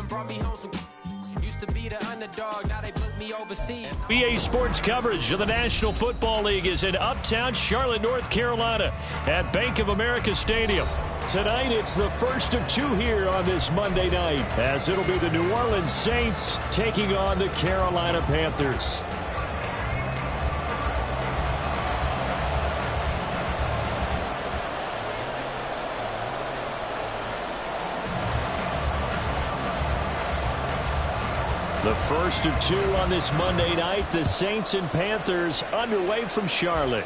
brought me home some. Used to be the underdog, now they book me overseas. EA Sports coverage of the National Football League is in uptown Charlotte, North Carolina at Bank of America Stadium. Tonight, it's the first of two here on this Monday night, as it'll be the New Orleans Saints taking on the Carolina Panthers. The first of two on this Monday night, the Saints and Panthers underway from Charlotte.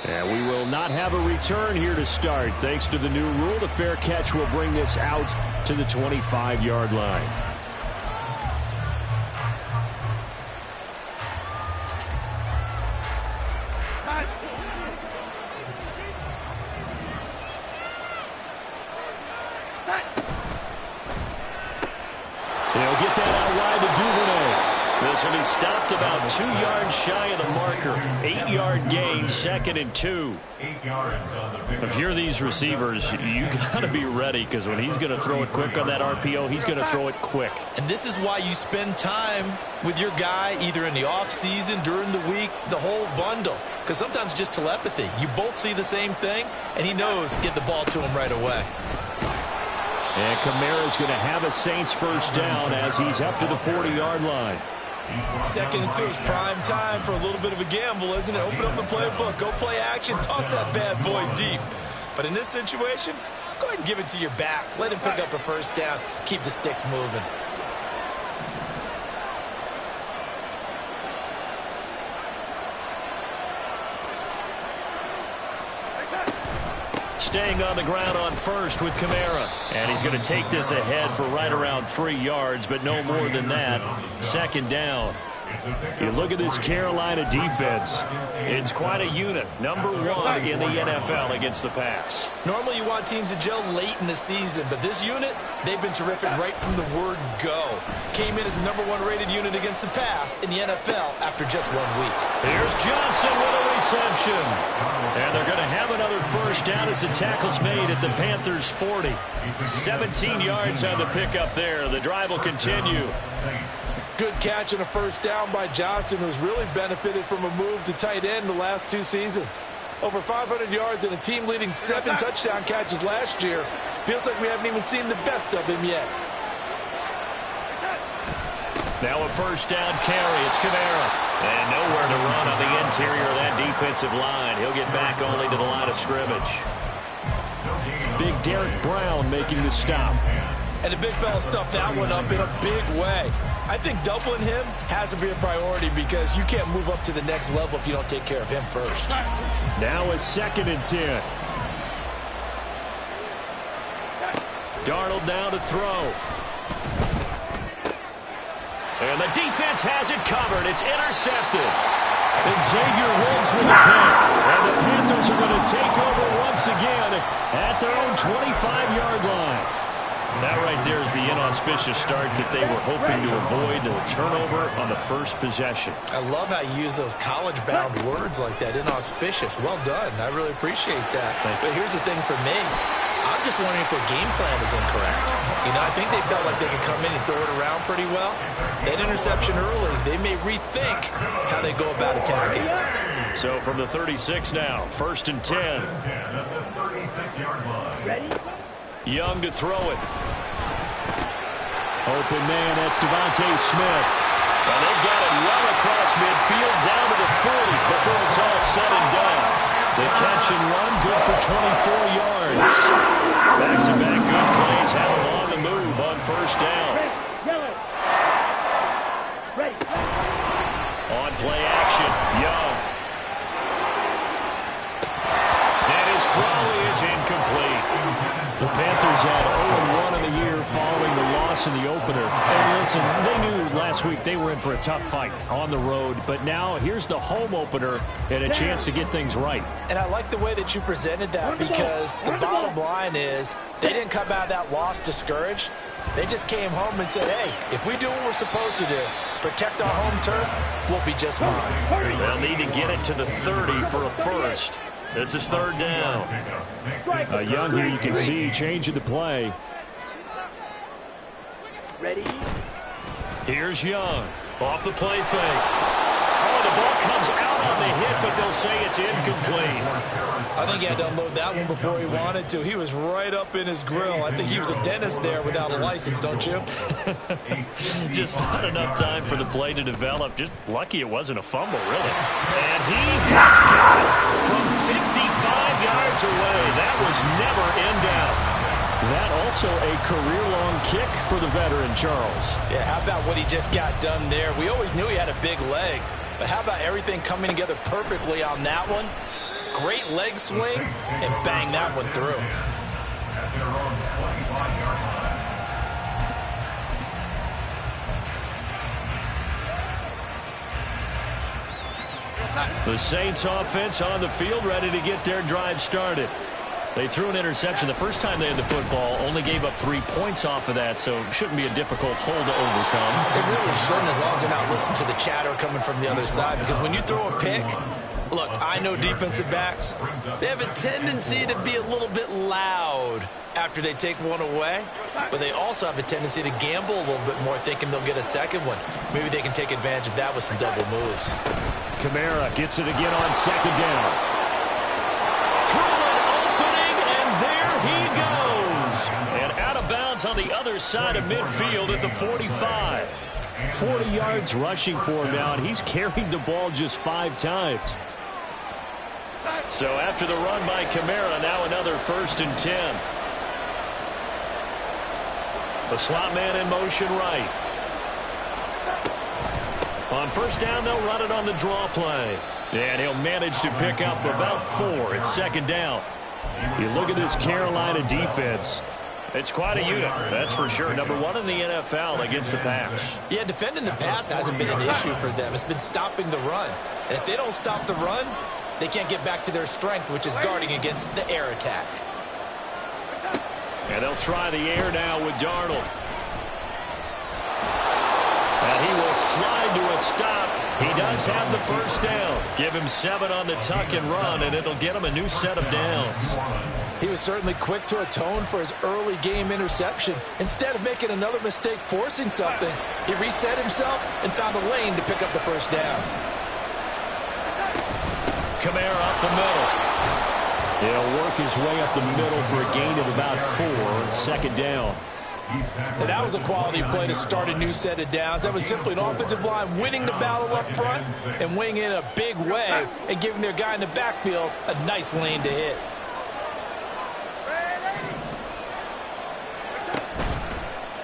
And we will not have a return here to start. Thanks to the new rule, the fair catch will bring this out to the 25-yard line. They'll get that out wide to Duvernay. This one is stopped about 2 yards shy of the marker. 8-yard gain, 2nd and 2. 8 yards on the pick. If you're these receivers, you got to be ready, because when he's going to throw it quick on that RPO, he's going to throw it quick. And this is why you spend time with your guy either in the offseason, during the week, the whole bundle. Because sometimes just telepathy. You both see the same thing, and he knows get the ball to him right away. And Kamara's going to have a Saints first down as he's up to the 40-yard line. 2nd and 2 is prime time for a little bit of a gamble, isn't it? Open up the playbook, go play action, toss that bad boy deep. But in this situation, go ahead and give it to your back. Let him pick up a first down, keep the sticks moving. Staying on the ground on first with Kamara. And he's going to take this ahead for right around 3 yards, but no more than that. 2nd down. You look at this Carolina defense. It's quite a unit. Number 1 in the NFL against the pass. Normally you want teams to gel late in the season, but this unit, they've been terrific right from the word go. Came in as the number 1 rated unit against the pass in the NFL after just 1 week. Here's Johnson with a reception. And they're going to have another first down as the tackle's made at the Panthers' 40. 17 yards on the pickup there. The drive will continue. Good catch and a first down by Johnson, who's really benefited from a move to tight end the last 2 seasons. Over 500 yards and a team-leading 7 touchdown catches last year. Feels like we haven't even seen the best of him yet. Now a first down carry. It's Kamara. And nowhere to run on the interior of that defensive line. He'll get back only to the line of scrimmage. Big Derek Brown making the stop. And the big fella stuffed that one up in a big way. I think doubling him has to be a priority because you can't move up to the next level if you don't take care of him first. Now a 2nd and 10. Darnold now to throw. And the defense has it covered. It's intercepted. And Xavier Woods with a pick. And the Panthers are going to take over once again at their own 25-yard line. That right there is the inauspicious start that they were hoping to avoid, a turnover on the first possession. I love how you use those college-bound words like that, inauspicious. Well done. I really appreciate that. But here's the thing for me. I'm just wondering if their game plan is incorrect. You know, I think they felt like they could come in and throw it around pretty well. That interception early, they may rethink how they go about attacking. So from the 36 now, 1st and 10. Ready? Young to throw it. Open man, that's Devontae Smith. And they've got it well across midfield down to the 40 before it's all said and done. The catch and run, good for 24 yards. Back-to-back good plays have him on the move on first down. On play action, Young. And his throw is incomplete. The Panthers had 0-1 in the year following the loss in the opener. And listen, they knew last week they were in for a tough fight on the road. But now here's the home opener and a chance to get things right. And I like the way that you presented that because the bottom line is they didn't come out of that loss discouraged. They just came home and said, hey, if we do what we're supposed to do, protect our home turf, we'll be just fine. They'll need to get it to the 30 for a first. This is 3rd down. Young here, you can see changing the play. Here's Young. Off the play fake. Oh, the ball comes out on the hit, but they'll say it's incomplete. I think he had to unload that one before he wanted to. He was right up in his grill. I think he was a dentist there without a license, don't you? Just not enough time for the play to develop. Just lucky it wasn't a fumble, really. And he has got it from 55 yards away. That was never in doubt. That also a career-long kick for the veteran, Charles. Yeah, how about what he just got done there? We always knew he had a big leg, but how about everything coming together perfectly on that one? Great leg swing, and bang that one through. The Saints offense on the field, ready to get their drive started. They threw an interception the first time they had the football, only gave up 3 points off of that, so it shouldn't be a difficult hole to overcome. It really shouldn't, as long as they're not listening to the chatter coming from the other side, because when you throw a pick, look, I know defensive backs, they have a tendency to be a little bit loud after they take one away, but they also have a tendency to gamble a little bit more, thinking they'll get a second one. Maybe they can take advantage of that with some double moves. Kamara gets it again on second down. Through an opening, and there he goes. And out of bounds on the other side of midfield at the 45. 40 yards rushing for him now, and he's carried the ball just 5 times. So after the run by Kamara, now another 1st and 10. The slot man in motion right. On 1st down, they'll run it on the draw play. And he'll manage to pick up about 4 at 2nd down. You look at this Carolina defense. It's quite a unit, that's for sure. Number 1 in the NFL against the pass. Yeah, defending the pass hasn't been an issue for them. It's been stopping the run. And if they don't stop the run, they can't get back to their strength, which is guarding against the air attack. And they'll try the air now with Darnold. And he will slide to a stop. He does have the 1st down. Give him 7 on the tuck and run, and it'll get him a new set of downs. He was certainly quick to atone for his early game interception. Instead of making another mistake forcing something, he reset himself and found a lane to pick up the 1st down. Kamara up the middle. He'll work his way up the middle for a gain of about 4, 2nd down. And that was a quality play to start a new set of downs. That was simply an offensive line winning the battle up front and winning in a big way and giving their guy in the backfield a nice lane to hit.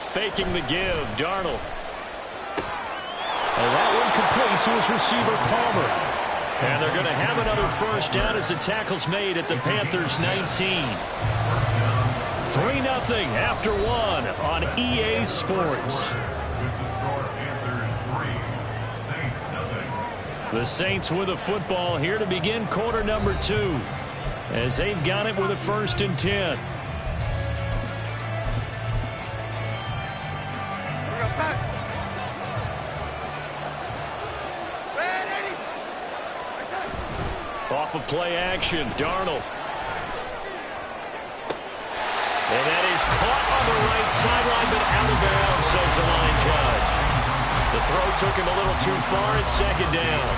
Faking the give, Darnold. And that one complete to his receiver, Palmer. And they're going to have another 1st down as the tackle's made at the Panthers' 19. 3-0 after 1 on EA Sports. The Saints with a football here to begin quarter number 2 as they've got it with a 1st and 10. Off of play action, Darnold. And that is caught on the right sideline, but out of bounds, says the line judge. The throw took him a little too far at 2nd down.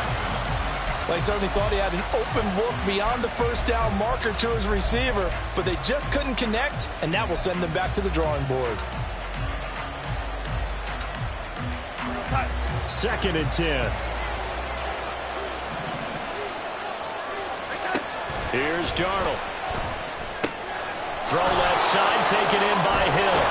Well, he certainly thought he had an open look beyond the 1st down marker to his receiver, but they just couldn't connect, and that will send them back to the drawing board. 2nd and 10. Here's Darnold. Throw left side, taken in by Hill.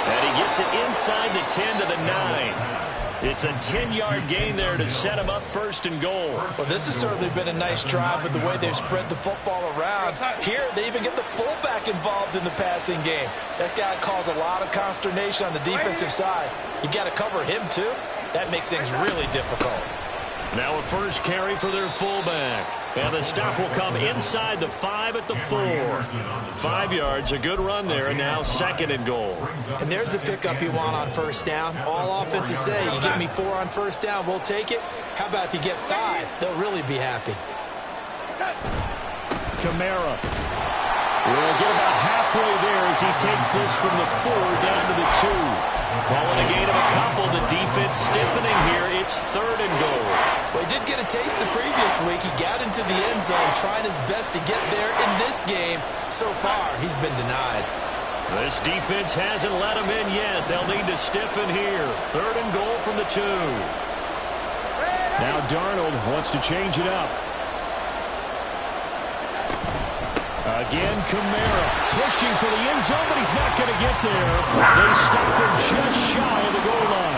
And he gets it inside the 10 to the 9. It's a 10-yard gain there to set him up 1st and goal. Well, this has certainly been a nice drive with the way they've spread the football around. Here, they even get the fullback involved in the passing game. That's got to cause a lot of consternation on the defensive side. You've got to cover him, too. That makes things really difficult. Now a 1st carry for their fullback. And the stop will come inside the 5 at the 4. 5 yards, a good run there, and now 2nd and goal. And there's the pickup you want on 1st down. All offenses say, you give me 4 on 1st down, we'll take it. How about if you get 5? They'll really be happy. Kamara will get about halfway there as he takes this from the 4 down to the 2. It's 3rd and goal. Well, he did get a taste the previous week. He got into the end zone trying his best to get there in this game. So far, he's been denied. This defense hasn't let him in yet. They'll need to stiffen here. 3rd and goal from the 2. Now Darnold wants to change it up. Again, Kamara pushing for the end zone, but he's not going to get there. They stop him just shy of the goal line.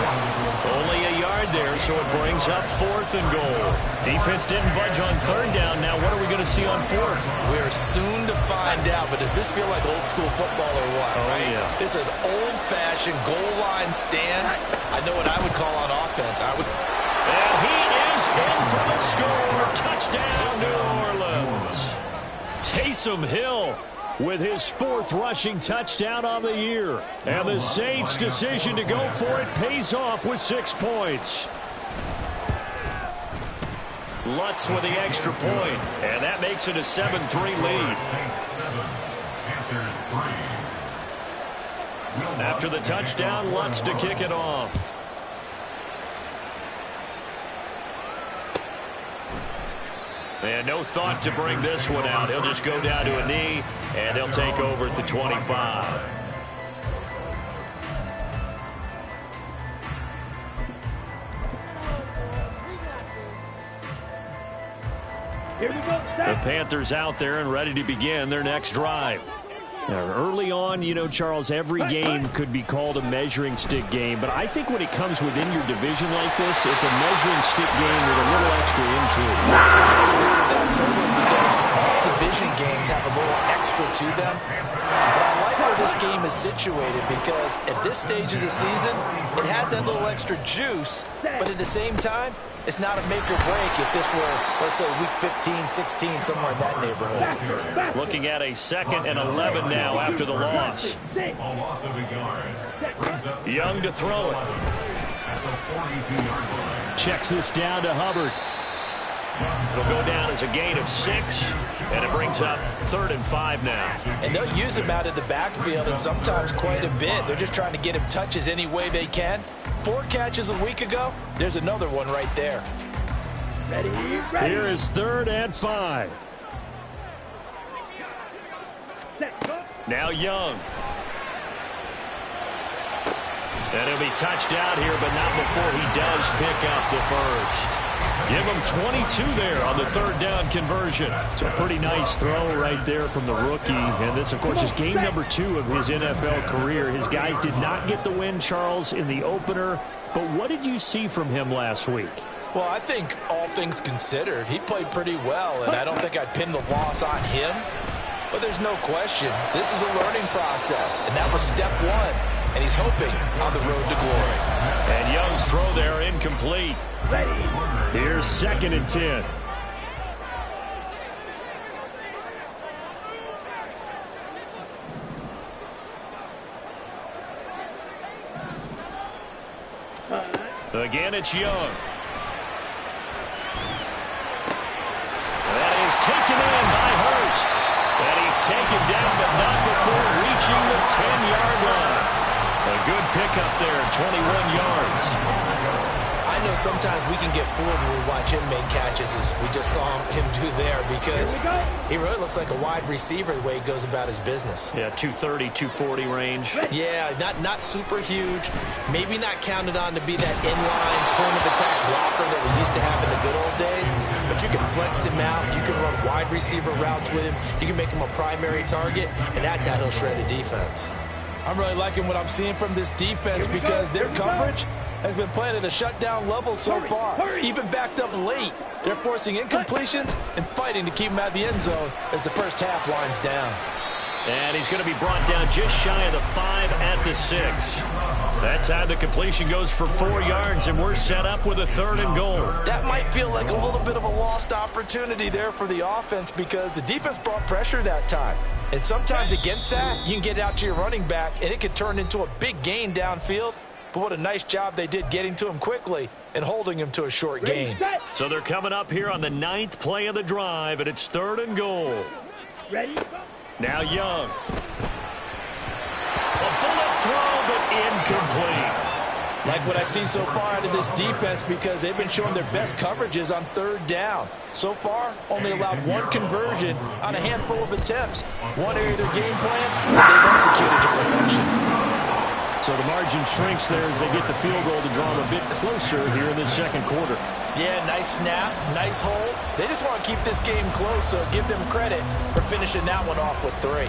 Only a yard there, so it brings up 4th and goal. Defense didn't budge on 3rd down. Now what are we going to see on 4th? We are soon to find out, but does this feel like old school football or what? Oh, right? Yeah. It's an old-fashioned goal line stand. I know what I would call on offense. And he is in for the score. Touchdown, New Orleans. Taysom Hill with his 4th rushing touchdown on the year. And the Saints' decision to go for it pays off with 6 points. Lutz with the extra point, and that makes it a 7-3 lead. After the touchdown, Lutz to kick it off. And no thought to bring this one out. He'll just go down to a knee, and he'll take over at the 25. The Panthers out there and ready to begin their next drive. Now, early on, you know, Charles, every game could be called a measuring stick game, but I think when it comes within your division like this, it's a measuring stick game with a little extra intrigue. I agree with that totally, because all division games have a little extra to them. But I like where this game is situated, because at this stage of the season, it has that little extra juice, but at the same time, it's not a make or break if this were, let's say, week 15, 16, somewhere in that neighborhood. Looking at a 2nd and 11 now after the loss. Young to throw it. Checks this down to Hubbard. It'll go down as a gain of 6, and it brings up 3rd and 5 now. And they'll use him out of the backfield, and sometimes quite a bit. They're just trying to get him touches any way they can. 4 catches a week ago. There's another one right there. Ready. Here is 3rd and 5. Now Young. And he'll be touched out here, but not before he does pick up the first. Give him 22 there on the 3rd down conversion. It's a pretty nice throw right there from the rookie. And this, of course, is game number 2 of his NFL career. His guys did not get the win, Charles, in the opener. But what did you see from him last week? Well, I think all things considered, he played pretty well. And I don't think I'd pin the loss on him. But there's no question, this is a learning process. And that was step 1. And he's hoping on the road to glory. And Young's throw there incomplete. Here's 2nd and 10. Again, it's Young. That is taken in by Hurst. And he's taken down, but not before reaching the 10-yard line. A good pickup there, 21 yards. I know sometimes we can get fooled when we watch him make catches, as we just saw him do there, because he really looks like a wide receiver the way he goes about his business. Yeah, 230, 240 range. Yeah, not super huge. Maybe not counted on to be that inline point-of-attack blocker that we used to have in the good old days, but you can flex him out. You can run wide receiver routes with him. You can make him a primary target, and that's how he'll shred a defense. I'm really liking what I'm seeing from this defense, because their coverage has been playing at a shutdown level so far. Even backed up late, they're forcing incompletions and fighting to keep him out of the end zone as the first half winds down. And he's going to be brought down just shy of the 5 at the 6. That time the completion goes for 4 yards, and we're set up with a 3rd and goal. That might feel like a little bit of a lost opportunity there for the offense, because the defense brought pressure that time. And sometimes against that, you can get out to your running back, and it could turn into a big gain downfield. But what a nice job they did getting to him quickly and holding him to a short gain. So they're coming up here on the 9th play of the drive, and it's 3rd and goal. Ready? Now Young. A bullet throw, but incomplete. Like what I see so far out of this defense because they've been showing their best coverages on third down. So far, only allowed one conversion on a handful of attempts. One area of their game plan that they've executed to perfection. So the margin shrinks there as they get the field goal to draw them a bit closer here in this second quarter. Yeah, nice snap, nice hold. They just want to keep this game close, so give them credit for finishing that one off with 3.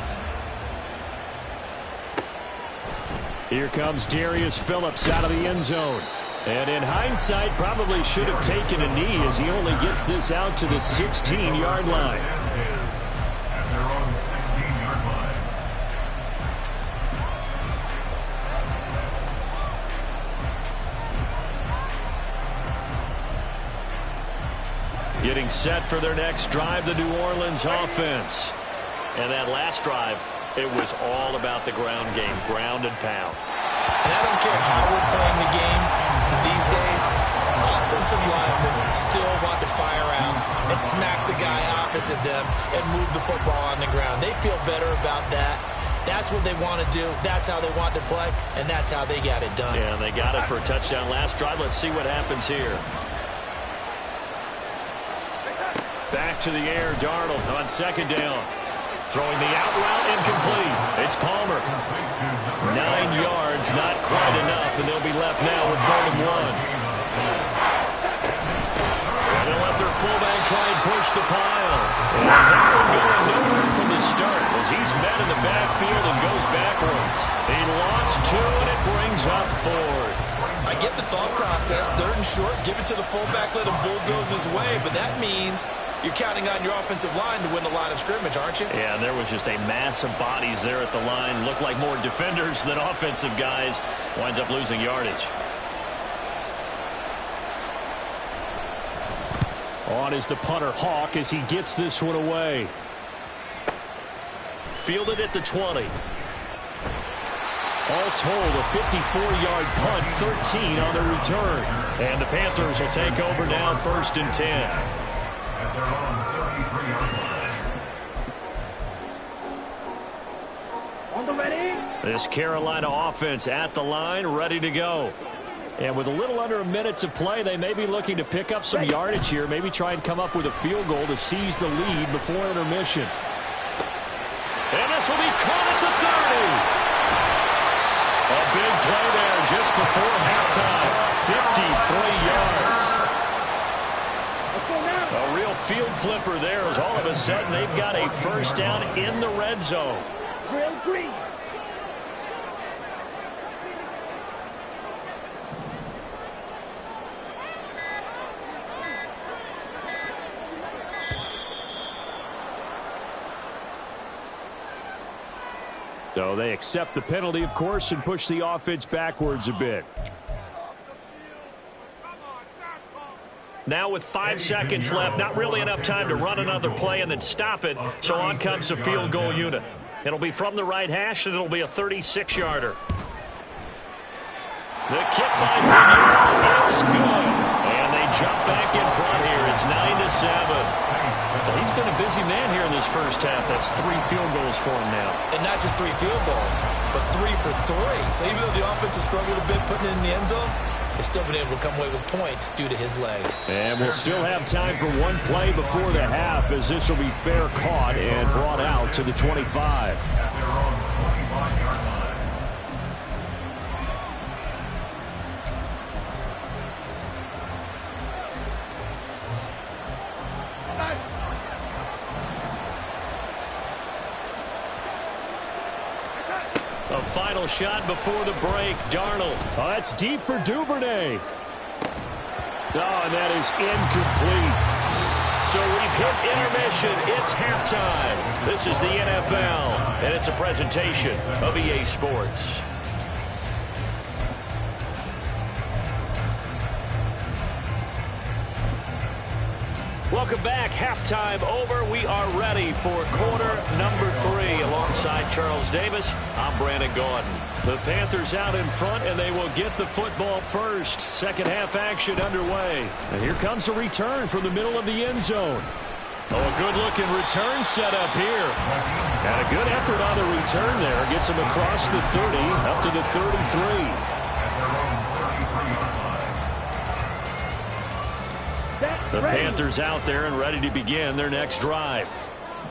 Here comes Darius Phillips out of the end zone. And in hindsight, probably should have taken a knee as he only gets this out to the 16-yard line. At their own 16-yard line. Getting set for their next drive, the New Orleans offense. And that last drive, it was all about the ground game, ground and pound. And I don't care how we're playing the game these days, offensive linemen still want to fire out and smack the guy opposite them and move the football on the ground. They feel better about that. That's what they want to do. That's how they want to play, and that's how they got it done. Yeah, they got it for a touchdown last drive. Let's see what happens here. Back to the air, Darnold on second down. Throwing the out route, incomplete. It's Palmer. 9 yards, not quite enough, and they'll be left now with 3rd and 1. And they'll let their fullback try and push the pile. And that one going nowhere from the start as he's met in the backfield and goes backwards. He lost 2, and it brings up 4th. I get the thought process. 3rd and short, give it to the fullback, let him bulldoze his way, but that means you're counting on your offensive line to win the line of scrimmage, aren't you? Yeah, and there was just a mass of bodies there at the line. Looked like more defenders than offensive guys. Winds up losing yardage. On is the punter, Hawk, as he gets this one away. Fielded at the 20. All told, a 54-yard punt, 13 on the return. And the Panthers will take over now, 1st and 10. At their own 33-yard line. On the ready. This Carolina offense at the line, ready to go. And with a little under a minute to play, they may be looking to pick up some yardage here, maybe try and come up with a field goal to seize the lead before intermission. And this will be caught at the 30. A big play there just before halftime. 53 yards. A real field flipper there as all of a sudden they've got a first down in the red zone. Real green. So they accept the penalty, of course, and push the offense backwards a bit. Now with 5 seconds left, not really enough time to run another play and then stop it. So on comes the field goal unit. It'll be from the right hash, and it'll be a 36-yarder. The kick by Pinion is good. And they jump back in front here. It's 9-7. So he's been a busy man here in this first half. That's 3 field goals for him now. And not just 3 field goals, but 3 for 3. So even though the offense has struggled a bit putting it in the end zone, they've still been able to come away with points due to his leg. And we'll still have time for one play before the half, as this will be fair caught and brought out to the 25. At their own 25-yard line. A final shot before the break. Darnold. Oh, that's deep for Duvernay. Oh, and that is incomplete. So we've hit intermission. It's halftime. This is the NFL, and it's a presentation of EA Sports. Welcome back. Halftime over. We are ready for quarter number 3. Alongside Charles Davis, I'm Brandon Gaudin. The Panthers out in front, and they will get the football first. Second half action underway. And here comes a return from the middle of the end zone. Oh, a good-looking return set up here. And a good effort on the return there. Gets him across the 30, up to the 33. At their own 35. The Panthers out there and ready to begin their next drive.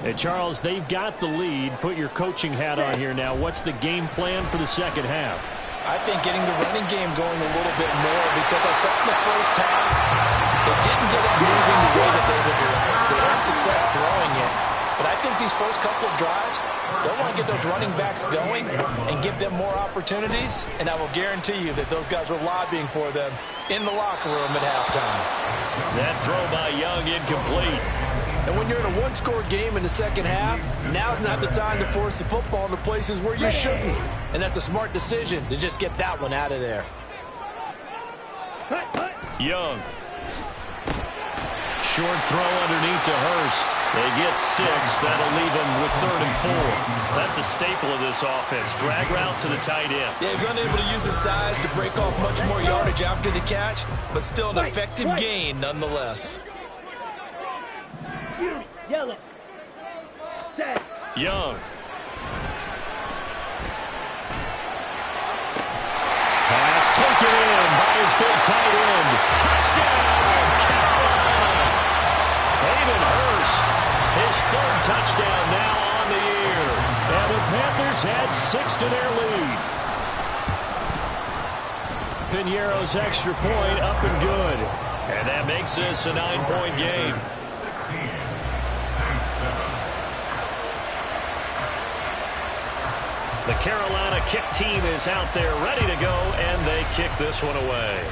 And Charles, they've got the lead. Put your coaching hat on here now. What's the game plan for the second half? I think getting the running game going a little bit more, because I thought in the first half they didn't get it moving the way that they would like. They had success throwing it. But I think these first couple of drives, they'll want to get those running backs going and give them more opportunities. And I will guarantee you that those guys were lobbying for them in the locker room at halftime. That throw by Young incomplete. And when you're in a one-score game in the second half, now's not the time to force the football into places where you shouldn't. And that's a smart decision to just get that one out of there. Young. Short throw underneath to Hurst. They get 6. That'll leave them with 3rd and 4. That's a staple of this offense. Drag route to the tight end. Yeah, he's unable to use his size to break off much more yardage after the catch, but still an effective gain nonetheless. Young. Pass taken in by his big tight end. Touchdown, Carolina. Hayden Hurst, his 3rd touchdown now on the year. And the Panthers had 6 to their lead. Piñeiro's extra point up and good. And that makes this a 9-point game. The Carolina kick team is out there ready to go, and they kick this one away.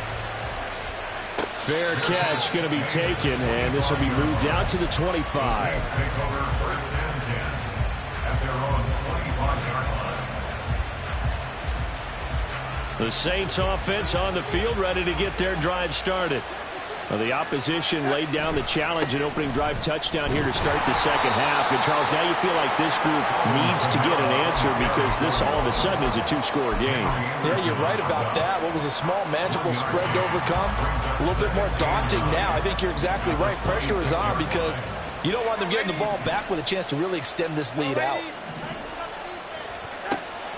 Fair catch going to be taken, and this will be moved out to the 25. Take over 1st and 10 at their own 25-yard line. The Saints offense on the field ready to get their drive started. Well, the opposition laid down the challenge and opening drive touchdown here to start the second half. And, Charles, now you feel like this group needs to get an answer because this all of a sudden is a 2-score game. Yeah, you're right about that. What was a small, manageable spread to overcome, a little bit more daunting now. I think you're exactly right. Pressure is on because you don't want them getting the ball back with a chance to really extend this lead out.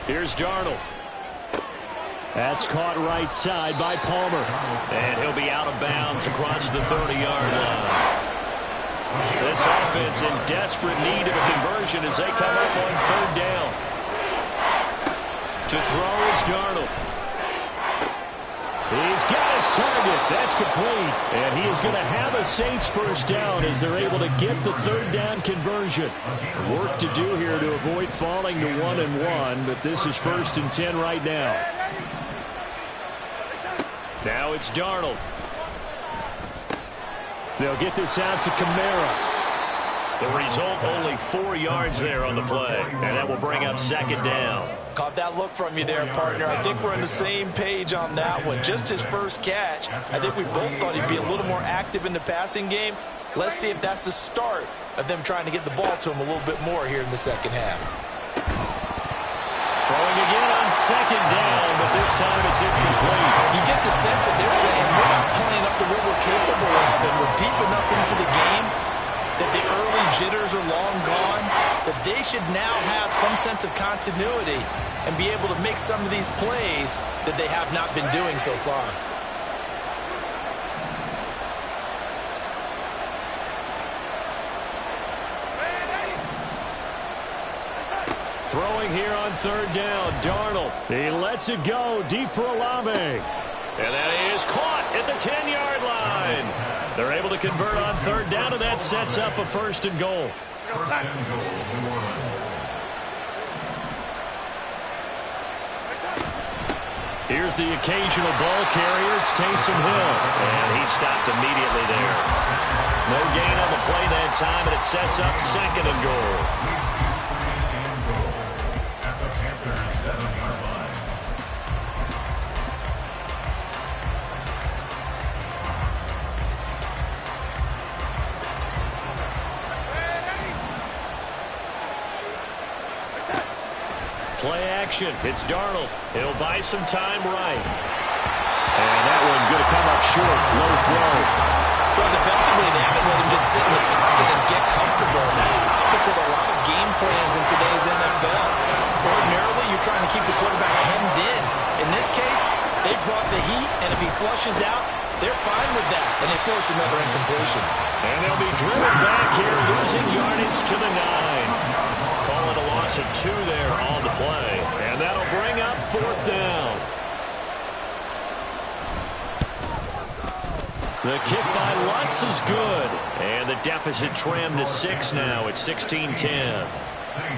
Here's Darnold. That's caught right side by Palmer. And he'll be out of bounds across the 30-yard line. This offense in desperate need of a conversion as they come up on 3rd down. To throw is Darnold. He's got his target. That's complete. And he is going to have a Saints 1st down as they're able to get the 3rd down conversion. Work to do here to avoid falling to 1-1, but this is 1st and 10 right now. Now it's Darnold. They'll get this out to Kamara. The result, only 4 yards there on the play. And that will bring up 2nd down. Caught that look from you there, partner. I think we're on the same page on that one. Just his first catch. I think we both thought he'd be a little more active in the passing game. Let's see if that's the start of them trying to get the ball to him a little bit more here in the second half. Throwing again on 2nd down, but this time it's incomplete. You get the sense that they're saying we're not playing up to what we're capable of, and we're deep enough into the game that the early jitters are long gone, that they should now have some sense of continuity and be able to make some of these plays that they have not been doing so far. Throwing here on 3rd down, Darnold. He lets it go deep for Olave. And that is caught at the 10-yard line. They're able to convert on 3rd down, and that sets up a 1st and goal. 1st and goal, New Orleans. Here's the occasional ball carrier. It's Taysom Hill. And he stopped immediately there. No gain on the play that time, and it sets up 2nd and goal. Play action. It's Darnold. He'll buy some time right. And that one going to come up short. Low throw. Well, defensively, they haven't let him just sit in the pocket and get comfortable. And that's opposite a lot of game plans in today's NFL. Ordinarily, you're trying to keep the quarterback hemmed in. In this case, they brought the heat, and if he flushes out, they're fine with that, and they force another incompletion. And they'll be driven back here, losing yardage to the 9. Call it a loss of 2 there on the play. And that'll bring up 4th down. The kick by Lutz is good. And the deficit trimmed to 6 now. It's 16-10.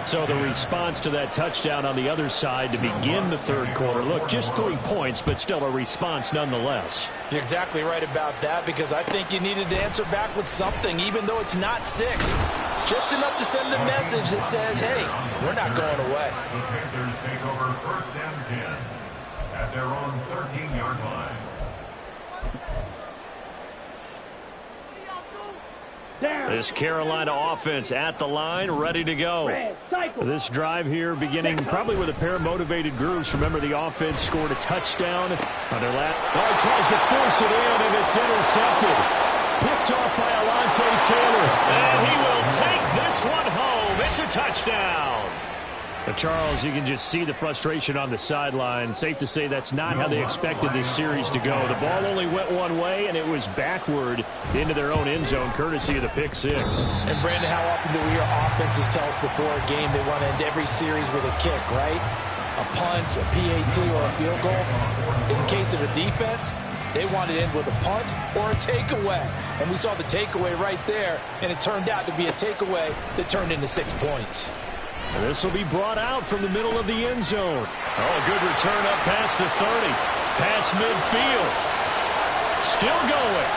So the response to that touchdown on the other side to begin the third quarter. Look, just 3 points, but still a response nonetheless. You're exactly right about that, because I think you needed to answer back with something, even though it's not 6. Just enough to send a message that says, hey, we're not going away. The Panthers take over 1st and 10 at their own 13-yard line. This Carolina offense at the line, ready to go. This drive here beginning probably with a pair of motivated groups. Remember, the offense scored a touchdown on their last. Oh, he tries to force it in, and it's intercepted. Picked off by Alontae Taylor. And he will take this one home. It's a touchdown. But Charles, you can just see the frustration on the sideline. Safe to say that's not how they expected this series to go. The ball only went one way, and it was backward into their own end zone, courtesy of the pick 6. And, Brandon, how often do we hear offenses tell us before a game they want to end every series with a kick, right? A punt, a PAT, or a field goal. In case of a defense, they wanted to end with a punt or a takeaway. And we saw the takeaway right there, and it turned out to be a takeaway that turned into 6 points. This will be brought out from the middle of the end zone. Oh, a good return up past the 30. Past midfield. Still going.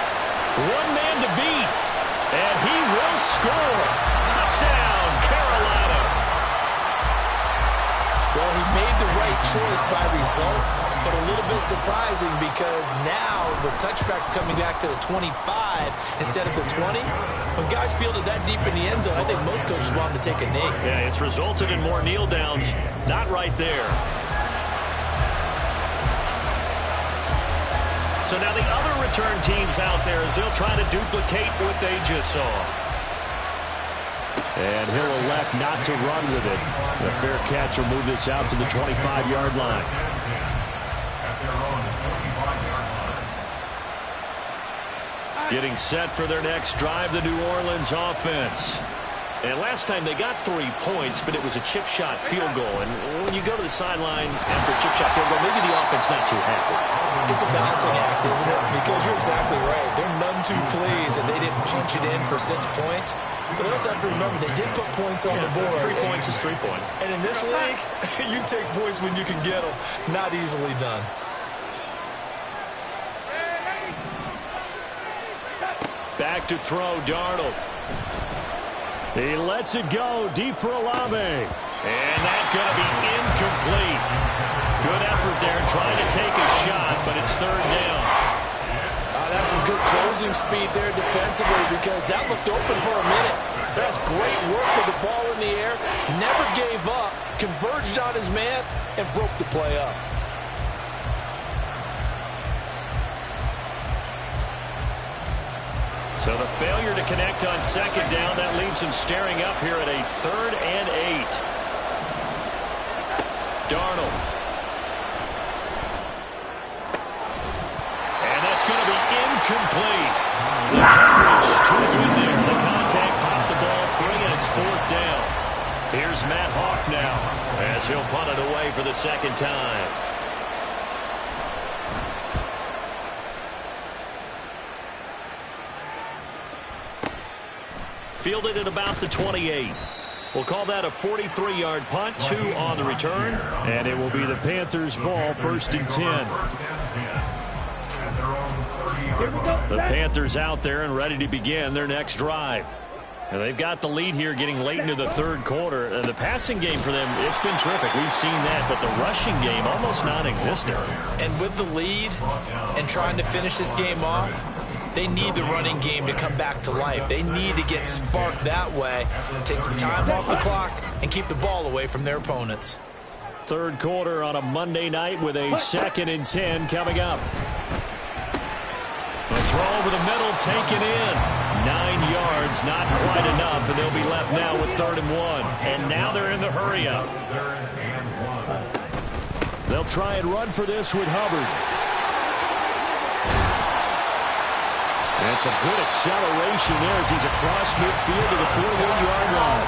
One man to beat. And he will score. Touchdown, Carolina. Well, he made the right choice by result, but a little bit surprising because now with touchbacks coming back to the 25 instead of the 20, when guys fielded that deep in the end zone, I think most coaches want them to take a knee. Yeah, it's resulted in more kneel downs. Not right there. So now the other return teams out there as they'll try to duplicate what they just saw. And he'll elect not to run with it. The fair catch will move this out to the 25-yard line. At their own 25-yard line. Getting set for their next drive, the New Orleans offense. And last time they got 3 points, but it was a chip shot field goal. And when you go to the sideline after a chip shot field goal, maybe the offense not too happy. It's a balancing act, isn't it? Because you're exactly right. They're none too pleased that they didn't punch it in for 6 points. But I also have to remember they did put points on the board. 3 points is 3 points. And in this league, you take points when you can get them. Not easily done. Back to throw, Darnold. He lets it go deep for Olave. And that's going to be incomplete. Good effort there trying to take a shot, but it's 3rd down. That's some good closing speed there defensively because that looked open for a minute. That's great work with the ball in the air. Never gave up, converged on his man, and broke the play up. So the failure to connect on 2nd down, that leaves him staring up here at a 3rd and 8. Darnold. And that's going to be incomplete. The coverage too good there. The contact popped the ball free, and it's 4th down. Here's Matt Hawk now as he'll punt it away for the 2nd time. Fielded at about the 28. We'll call that a 43-yard punt, 2 on the return. And it will be the Panthers' ball, 1st and 10. The Panthers out there and ready to begin their next drive. And they've got the lead here getting late into the 3rd quarter. And the passing game for them, it's been terrific. We've seen that, but the rushing game almost non-existent. And with the lead and trying to finish this game off, they need the running game to come back to life. They need to get sparked that way, take some time off the clock, and keep the ball away from their opponents. 3rd quarter on a Monday night with a 2nd and 10 coming up. The throw over the middle taken in. 9 yards, not quite enough, and they'll be left now with 3rd and 1. And now they're in the hurry up. They'll try and run for this with Hubbard. And some good acceleration there as he's across midfield to the 48-yard line.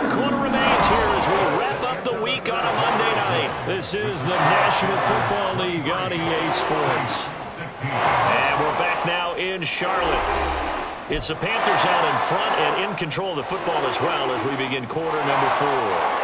One quarter remains here as we wrap up the week on a Monday night. This is the National Football League on EA Sports. And we're back now in Charlotte. It's the Panthers out in front and in control of the football as well as we begin quarter number 4.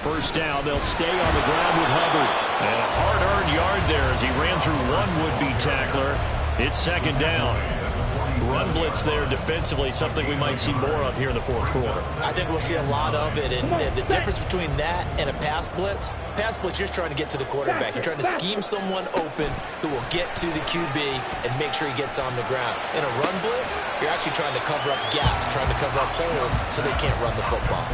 First down, they'll stay on the ground with Hubbard. And a hard-earned yard there as he ran through one would-be tackler. It's second down. Run blitz there defensively, something we might see more of here in the fourth quarter. I think we'll see a lot of it. And the difference between that and a pass blitz, you're just trying to get to the quarterback. You're trying to scheme someone open who will get to the QB and make sure he gets on the ground. In a run blitz, you're actually trying to cover up gaps, trying to cover up holes so they can't run the football.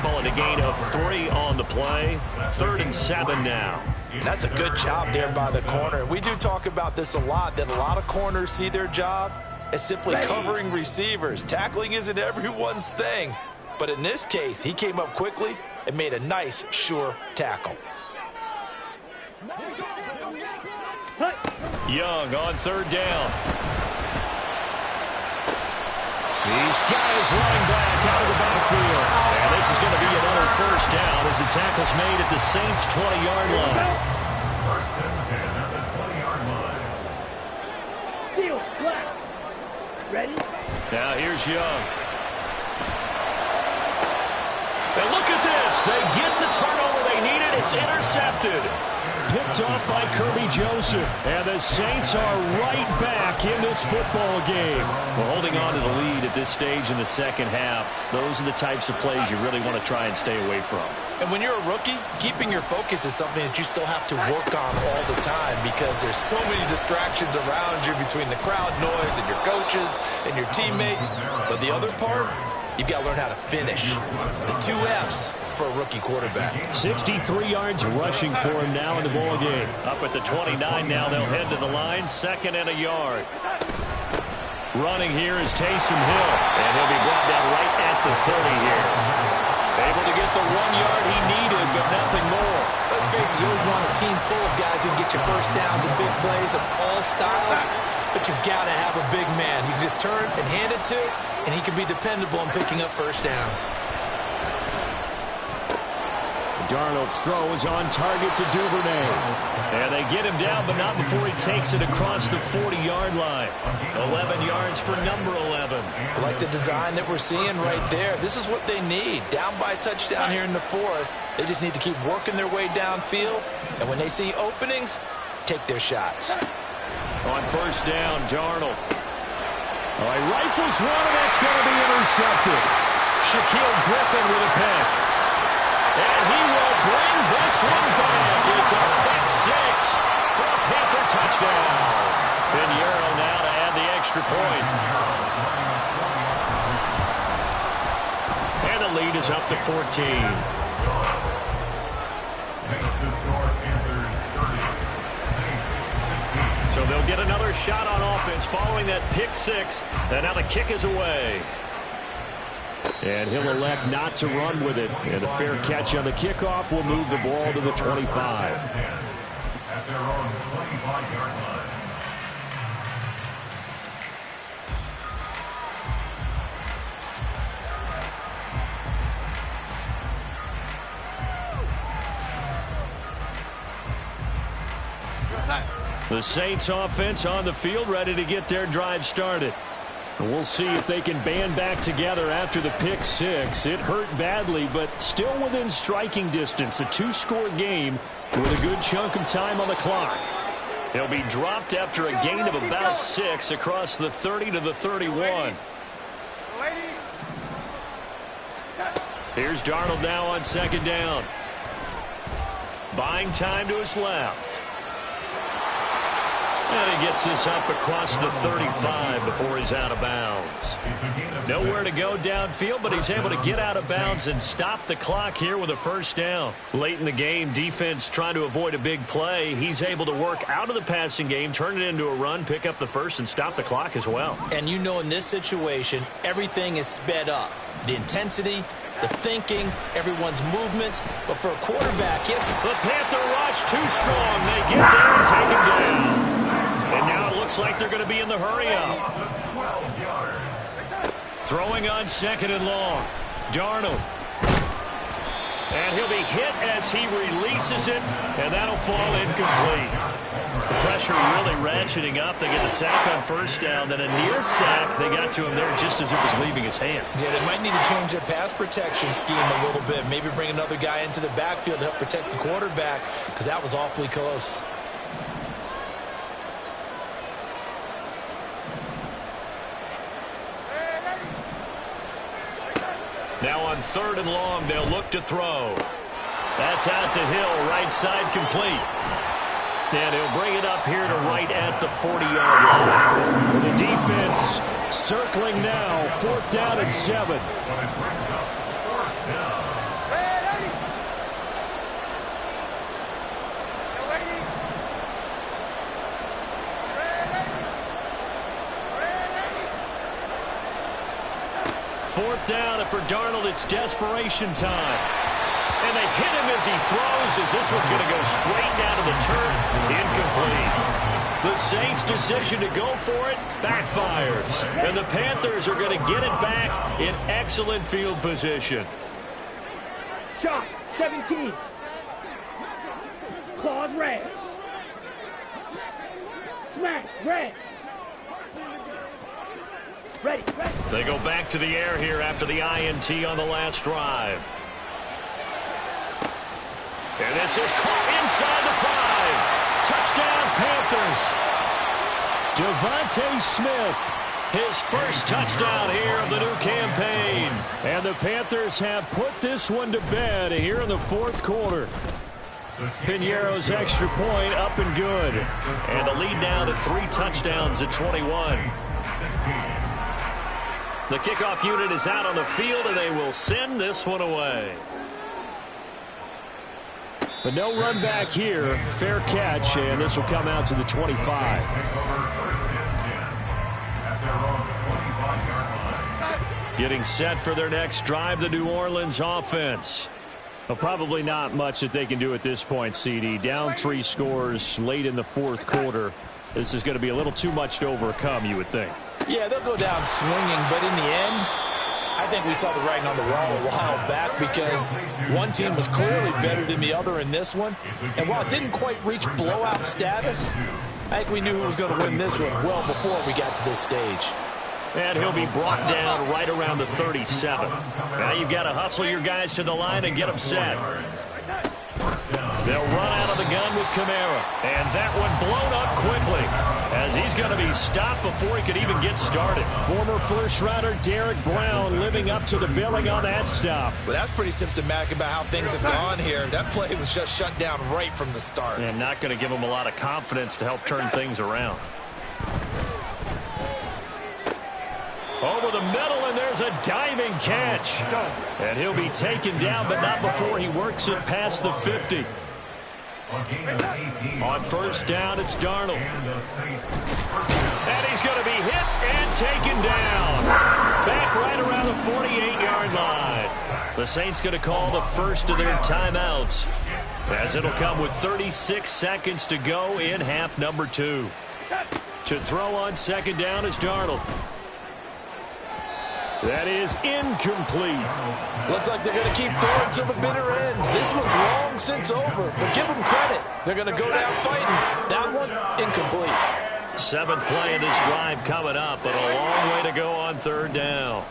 Calling a gain of 3 on the play. 3rd and 7 now. That's a good job there by the corner. We do talk about this a lot, that a lot of corners see their job as simply covering receivers. Tackling isn't everyone's thing. But in this case, he came up quickly and made a nice, sure tackle. Young on 3rd down. He's got his running back out of the backfield. And this is going to be another first down as the tackle's made at the Saints' 20-yard line. First and 10 at the 20-yard line. Steal, flat. Ready? Now here's Young. And look at this. They get the turnover they needed. It's intercepted. Picked off by Kirby Joseph. And the Saints are right back in this football game. We're holding on to the lead at this stage in the second half. Those are the types of plays you really want to try and stay away from. And when you're a rookie, keeping your focus is something that you still have to work on all the time because there's so many distractions around you between the crowd noise and your coaches and your teammates. But the other part, you've got to learn how to finish. The 2 F's for a rookie quarterback. 63 yards rushing for him now in the ball game. Up at the 29 now, they'll head to the line. 2nd and a yard. Running here is Taysom Hill, and he'll be brought down right at the 30 here. Able to get the 1 yard he needed, but nothing more. Let's face it, you always want a team full of guys who can get you first downs and big plays of all styles, but you've got to have a big man. You can just turn and hand it to, and he can be dependable in picking up first downs. Darnold's throw is on target to Duvernay. And they get him down, but not before he takes it across the 40-yard line. 11 yards for number 11. I like the design that we're seeing right there. This is what they need. Down by a touchdown here in the 4th. They just need to keep working their way downfield. And when they see openings, take their shots. On first down, Darnold. All right, rifles one, and that's going to be intercepted. Shaquille Griffin with a pick. And he will bring this one back. It's a pick 6 for a Panther touchdown. Pinheiro now to add the extra point. And the lead is up to 14. Makes the score Panthers 30, Saints 16. So they'll get another shot on offense following that pick 6. And now the kick is away. And he'll elect not to run with it. And a fair catch on the kickoff will move the ball to the 25. At their own 25-yard line. The Saints offense on the field, ready to get their drive started. And we'll see if they can band back together after the pick 6. It hurt badly, but still within striking distance. A 2-score game with a good chunk of time on the clock. He'll be dropped after a gain of about 6 across the 30 to the 31. Here's Darnold now on second down. Buying time to his left. And he gets this up across the 35 before he's out of bounds. Nowhere to go downfield, but he's able to get out of bounds and stop the clock here with a first down. Late in the game, defense trying to avoid a big play. He's able to work out of the passing game, turn it into a run, pick up the first, and stop the clock as well. And you know in this situation, everything is sped up. The intensity, the thinking, everyone's movement. But for a quarterback, yes. The Panther rush too strong. They get there and take him down. And now it looks like they're going to be in the hurry-up. Throwing on 2nd and long. Darnold. And he'll be hit as he releases it, and that'll fall incomplete. The pressure really ratcheting up. They get the sack on first down, then a near sack. They got to him there just as it was leaving his hand. Yeah, they might need to change their pass protection scheme a little bit. Maybe bring another guy into the backfield to help protect the quarterback, because that was awfully close. Now on 3rd and long, they'll look to throw. That's out to Hill, right side complete. And he'll bring it up here to right at the 40-yard line. The defense circling now, 4th down and 7. Fourth down, and for Darnold, it's desperation time. And they hit him as he throws, as this one's going to go straight down to the turf. Incomplete. The Saints' decision to go for it backfires. And the Panthers are going to get it back in excellent field position. Shot, 17. Claws red. Smash, red. Ready. They go back to the air here after the INT on the last drive. And this is caught inside the 5. Touchdown, Panthers. Devontae Smith. His first touchdown here of the new campaign. And the Panthers have put this one to bed here in the 4th quarter. Piñeiro's extra point up and good. And the lead now to 3 touchdowns at 21. The kickoff unit is out on the field, and they will send this one away. But no run back here. Fair catch, and this will come out to the 25. Getting set for their next drive, the New Orleans offense. Well, probably not much that they can do at this point, CD. Down 3 scores late in the 4th quarter. This is going to be a little too much to overcome, you would think. Yeah, they'll go down swinging, but in the end, I think we saw the writing on the wall a while back because one team was clearly better than the other in this one. And while it didn't quite reach blowout status, I think we knew who was going to win this one well before we got to this stage. And he'll be brought down right around the 37. Now you've got to hustle your guys to the line and get them set. They'll run out of the gun with Kamara. And that one blown up quickly as he's going to be stopped before he could even get started. Former first-rounder Derek Brown living up to the billing on that stop. But that's pretty symptomatic about how things have gone here. That play was just shut down right from the start. And not going to give him a lot of confidence to help turn things around. Over the middle, and there's a diving catch. And he'll be taken down, but not before he works it past the 50. On first down, it's Darnold. And he's going to be hit and taken down. Back right around the 48-yard line. The Saints going to call the first of their timeouts, as it'll come with 36 seconds to go in half number 2. To throw on second down is Darnold. That is incomplete. Looks like they're going to keep throwing to the bitter end. This one's long since over, but give them credit. They're going to go down fighting. That one, incomplete. 7th play of this drive coming up, but a long way to go on third down.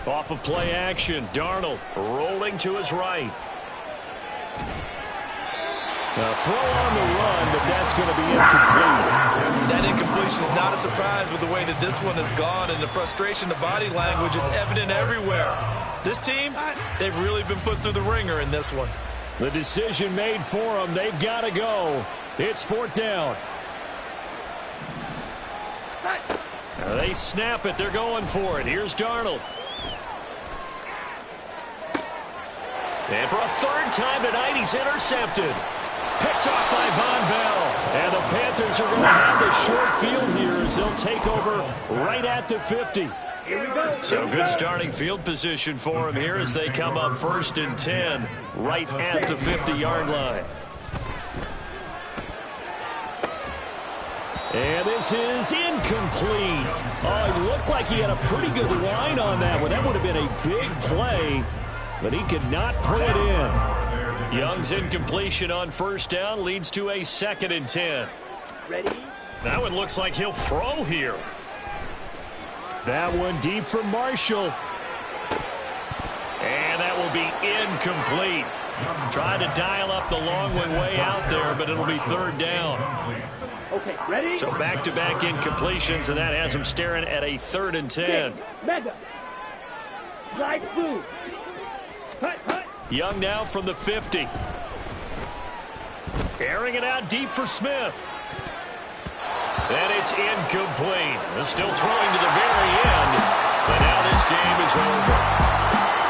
Off of play action, Darnold rolling to his right. Now throw on the run, but that's going to be incomplete. That incompletion is not a surprise with the way that this one has gone, and the frustration, the body language is evident everywhere. This team, they've really been put through the ringer in this one. The decision made for them. They've got to go. It's 4th down. They snap it. They're going for it. Here's Darnold. And for a 3rd time tonight, he's intercepted. Picked off by Von Bell. And the Panthers are going to have the short field here as they'll take over right at the 50. So good starting field position for him here as they come up 1st and 10 right at the 50-yard line. And this is incomplete. Oh, it looked like he had a pretty good line on that one. That would have been a big play, but he could not pull it in. Young's incompletion on 1st down leads to a 2nd and 10. Ready? That one looks like he'll throw here. That one deep for Marshall. And that will be incomplete. Trying to dial up the long way out there, but it'll be 3rd down. Okay, ready? So back-to-back incompletions, and that has him staring at a 3rd and 10. Mega. Slide through. Hut, hut. Young now from the 50. Airing it out deep for Smith. And it's incomplete. They're still throwing